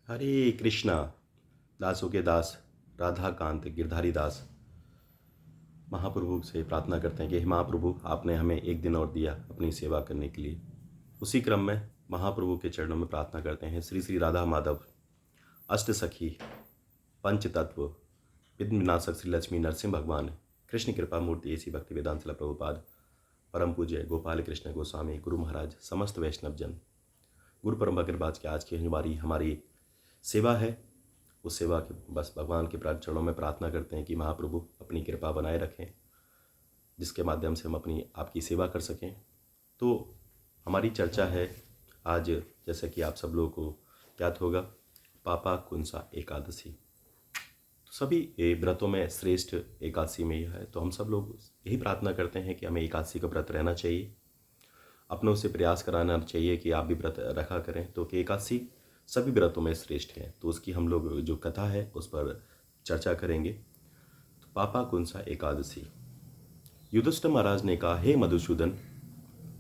हरे कृष्णा। दासों के दास राधा कांत गिरधारी दास महाप्रभु से प्रार्थना करते हैं कि हे महाप्रभु, आपने हमें एक दिन और दिया अपनी सेवा करने के लिए। उसी क्रम में महाप्रभु के चरणों में प्रार्थना करते हैं। श्री श्री राधा माधव अष्ट सखी पंच तत्व विघ्नविनाशक श्री लक्ष्मी नरसिंह भगवान कृष्ण कृपा मूर्ति ऐसी भक्ति वेदांत शिला प्रभुपाद परम पूज्य गोपाल कृष्ण गोस्वामी गुरु महाराज समस्त वैष्णव जन गुरु परम अग्रवाज की आज की हमारी सेवा है। उस सेवा के बस भगवान के चरणों में प्रार्थना करते हैं कि महाप्रभु अपनी कृपा बनाए रखें, जिसके माध्यम से हम अपनी आपकी सेवा कर सकें। तो हमारी चर्चा है आज, जैसा कि आप सब लोगों को ज्ञात होगा, पापा कुंसा एकादशी। तो सभी व्रतों में श्रेष्ठ एकादशी में यह है। तो हम सब लोग यही प्रार्थना करते हैं कि हमें एकादशी का व्रत रहना चाहिए, अपनों से प्रयास कराना चाहिए कि आप भी व्रत रखा करें। तो कि एकादशी सभी व्रतों में श्रेष्ठ है, तो उसकी हम लोग जो कथा है उस पर चर्चा करेंगे। तो पापा कुंसा एकादशी। युधिष्ठिर महाराज ने कहा, हे मधुसूदन,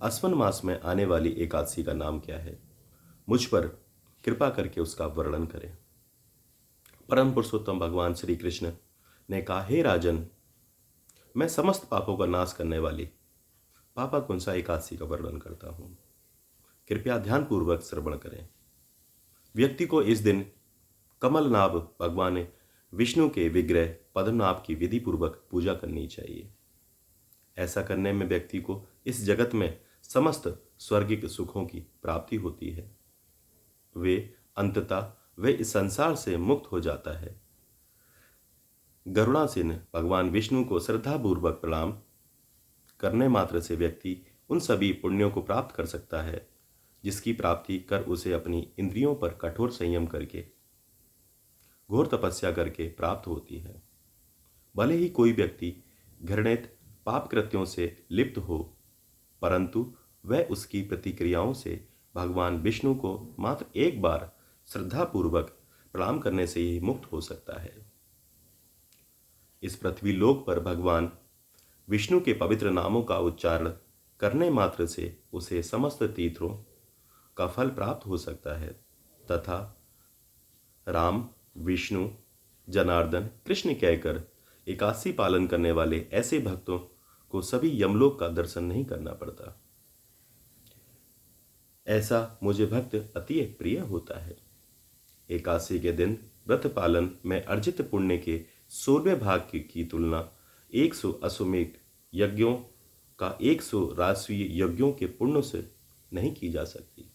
अश्विन मास में आने वाली एकादशी का नाम क्या है? मुझ पर कृपा करके उसका वर्णन करें। परम पुरुषोत्तम भगवान श्री कृष्ण ने कहा, हे राजन, मैं समस्त पापों का नाश करने वाली पापा कुंसा एकादशी का वर्णन करता हूँ। कृपया ध्यानपूर्वक श्रवण करें। व्यक्ति को इस दिन कमलनाभ भगवान विष्णु के विग्रह पद्मनाभ की विधि पूर्वक पूजा करनी चाहिए। ऐसा करने में व्यक्ति को इस जगत में समस्त स्वर्गिक सुखों की प्राप्ति होती है। वे अंततः वे इस संसार से मुक्त हो जाता है। गरुड़ासीन भगवान विष्णु को श्रद्धापूर्वक प्रणाम करने मात्र से व्यक्ति उन सभी पुण्यों को प्राप्त कर सकता है जिसकी प्राप्ति कर उसे अपनी इंद्रियों पर कठोर संयम करके घोर तपस्या करके प्राप्त होती है। भले ही कोई व्यक्ति घृणित पाप कृत्यों से लिप्त हो, परंतु वह उसकी प्रतिक्रियाओं से भगवान विष्णु को मात्र एक बार श्रद्धापूर्वक प्रणाम करने से ही मुक्त हो सकता है। इस पृथ्वी लोक पर भगवान विष्णु के पवित्र नामों का उच्चारण करने मात्र से उसे समस्त तीर्थों का फल प्राप्त हो सकता है तथा राम, विष्णु, जनार्दन, कृष्ण कहकर एकादशी पालन करने वाले ऐसे भक्तों को सभी यमलोक का दर्शन नहीं करना पड़ता। ऐसा मुझे भक्त अति प्रिय होता है। एकादशी के दिन व्रत पालन में अर्जित पुण्य के 16वें भाग की तुलना 100 अश्वमेध यज्ञों का 100 राजसूय यज्ञों के पुण्य से नहीं की जा सकती।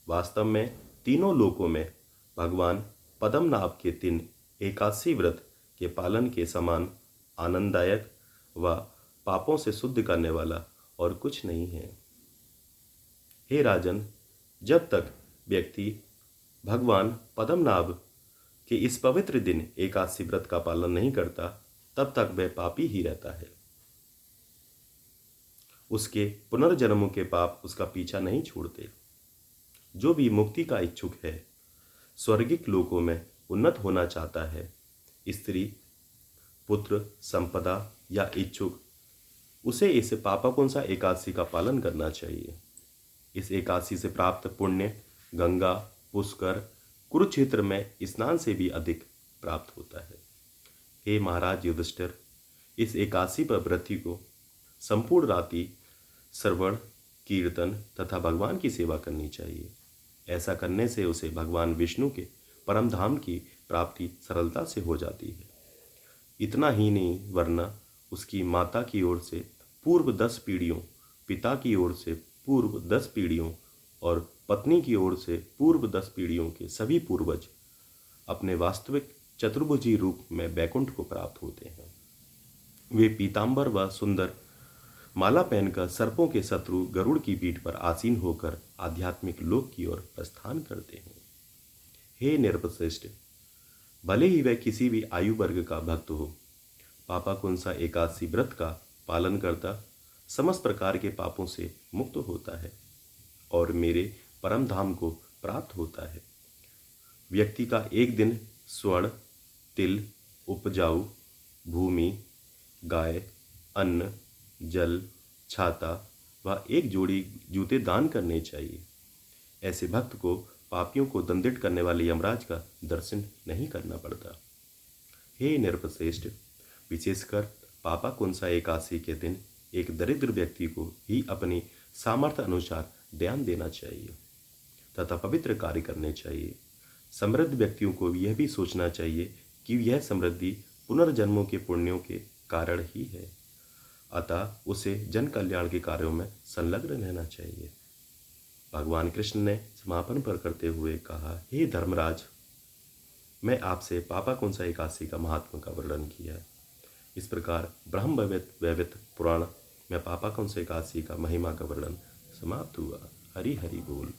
वास्तव में तीनों लोकों में भगवान पद्मनाभ के 3 एकादशी व्रत के पालन के समान आनंददायक व पापों से शुद्ध करने वाला और कुछ नहीं है। हे राजन, जब तक व्यक्ति भगवान पद्मनाभ के इस पवित्र दिन एकादशी व्रत का पालन नहीं करता, तब तक वह पापी ही रहता है। उसके पुनर्जन्मों के पाप उसका पीछा नहीं छोड़ते। जो भी मुक्ति का इच्छुक है, स्वर्गिक लोकों में उन्नत होना चाहता है, स्त्री, पुत्र, संपदा या इच्छुक, उसे इस पापाकुंसा एकादशी का पालन करना चाहिए। इस एकादशी से प्राप्त पुण्य गंगा, पुष्कर, कुरुक्षेत्र में स्नान से भी अधिक प्राप्त होता है। हे महाराज युधिष्ठिर, इस एकादशी पर व्रती को संपूर्ण रात्रि श्रवण, कीर्तन तथा भगवान की सेवा करनी चाहिए। ऐसा करने से उसे भगवान विष्णु के परम धाम की प्राप्ति सरलता से हो जाती है। इतना ही नहीं, वरना उसकी माता की ओर से पूर्व 10 पीढ़ियों, पिता की ओर से पूर्व 10 पीढ़ियों और पत्नी की ओर से पूर्व 10 पीढ़ियों के सभी पूर्वज अपने वास्तविक चतुर्भुजी रूप में वैकुंठ को प्राप्त होते हैं। वे पीतांबर व सुंदर माला पहनकर सर्पों के शत्रु गरुड़ की पीठ पर आसीन होकर आध्यात्मिक लोक की ओर प्रस्थान करते हैं। हे नृपश्रेष्ठ, भले ही वह किसी भी आयु वर्ग का भक्त हो, पापा कुंसा एकादशी व्रत का पालन करता समस्त प्रकार के पापों से मुक्त होता है और मेरे परम धाम को प्राप्त होता है। व्यक्ति का एक दिन स्वर्ण, तिल, उपजाऊ भूमि, गाय, अन्न, जल, छाता व एक जोड़ी जूते दान करने चाहिए। ऐसे भक्त को पापियों को दंडित करने वाले यमराज का दर्शन नहीं करना पड़ता। हे नृपश्रेष्ठ, विशेषकर पापा कुंसा एकादशी के दिन एक दरिद्र व्यक्ति को ही अपनी सामर्थ्य अनुसार ध्यान देना चाहिए तथा पवित्र कार्य करने चाहिए। समृद्ध व्यक्तियों को यह भी सोचना चाहिए कि यह समृद्धि पुनर्जन्मों के पुण्यों के कारण ही है, अतः उसे जन कल्याण के कार्यों में संलग्न रहना चाहिए। भगवान कृष्ण ने समापन पर करते हुए कहा, हे धर्मराज, मैं आपसे पापा कुंसा एकादशी का महात्मा का वर्णन किया। इस प्रकार ब्रह्म वैवर्त पुराण में पापा कुंसा एकादशी का महिमा का वर्णन समाप्त हुआ। हरि हरि बोल।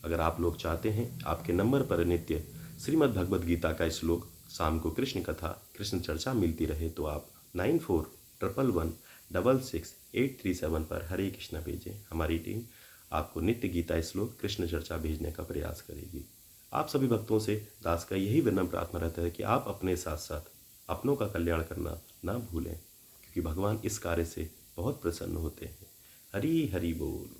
अगर आप लोग चाहते हैं आपके नंबर पर नित्य श्रीमद् भगवद गीता का श्लोक, शाम को कृष्ण कथा, कृष्ण चर्चा मिलती रहे तो आप 9411166837 पर हरे कृष्णा भेजें। हमारी टीम आपको नित्य गीता श्लोक, कृष्ण चर्चा भेजने का प्रयास करेगी। आप सभी भक्तों से दास का यही विनम्र प्रार्थना रहता है कि आप अपने साथ साथ अपनों का कल्याण करना ना भूलें, क्योंकि भगवान इस कार्य से बहुत प्रसन्न होते हैं। हरि हरि बोल।